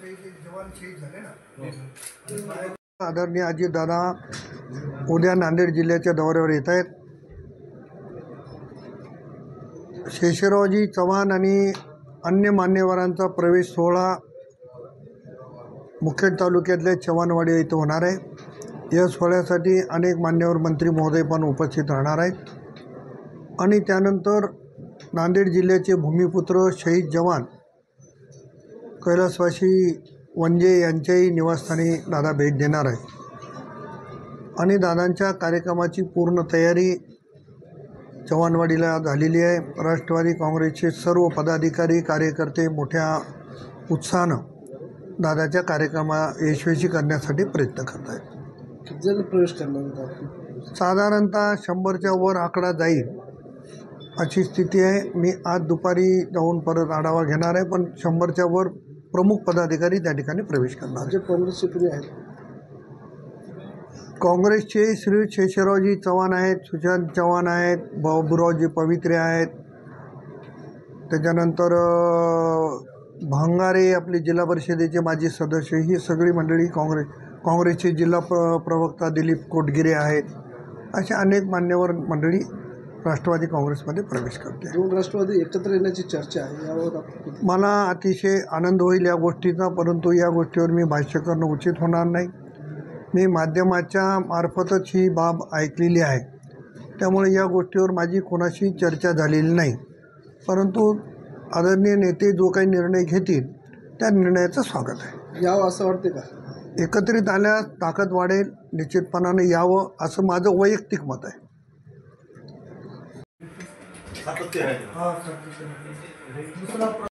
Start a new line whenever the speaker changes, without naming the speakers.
जवान शहीद झाले ना।
आदरणीय अजितदादा उद्या नांदेड जिल्ह्याच्या दौऱ्यावर येत आहेत। शेषरावजी चव्हाण आणि अन्य मान्यवरांचा प्रवेश सोहळा मुखेड तालुक्यातल्या चव्हाणवाडी येथे होणार आहे। या सोहळ्यासाठी अनेक मान्यवर मंत्री महोदय पण उपस्थित राहणार आहेत आणि त्यानंतर नांदेड जिल्ह्याचे भूमिपुत्र शहीद जवान कैलासवासी वंजे यांच्याही निवासस्थानी दादा भेट देणार आहे आणि दादांच्या कार्यक्रमाची पूर्ण तयारी चव्हाणवाडीला झालेली आहे। राष्ट्रवादी काँग्रेसचे सर्व पदाधिकारी कार्यकर्ते मोठ्या उत्साहानं दादाच्या कार्यक्रमा यशस्वी करण्यासाठी प्रयत्न करत आहेत।
किती जण प्रवेश करणार आहेत?
साधारणतः 100च्या वर आकडा जाईल अशी स्थिती आहे। मी आज दुपारी जाऊन परत आढावा घेणार आहे, पण 100च्या वर प्रमुख पदाधिकारी त्या ठिकाणी प्रवेश करणार
जे काँग्रेसचे कोणी आहेत?
काँग्रेसचे श्री शेषरावजी चव्हाण आहेत, सुशांत चव्हाण आहेत, बाबूरावजी पवित्रे आहेत, त्याच्यानंतर भांगारे आपले जिल्हा परिषदेचे माजी सदस्य, ही सगळी मंडळी काँग्रेसचे जिल्हा प्रवक्ता दिलीप कोटगिरे आहेत, असे अनेक मान्यवर मंडळी राष्ट्रवादी काँग्रेसमध्ये प्रवेश करते।
दोन राष्ट्रवादी एकत्र येण्याची चर्चा आहे, यावर
मला अतिशय आनंद होईल या गोष्टीचा, परंतु या गोष्टीवर मी भाष्य करणं उचित होणार नाही। मी माध्यमाच्या मार्फतच ही बाब ऐकलेली आहे, त्यामुळे या गोष्टीवर माझी कोणाशी चर्चा झालेली नाही, परंतु आदरणीय नेते जो काही निर्णय घेतील त्या निर्णयाचं स्वागत आहे।
यावं असं वाटते का?
एकत्रित आल्यास ताकद वाढेल, निश्चितपणाने यावं असं माझं वैयक्तिक मत आहे।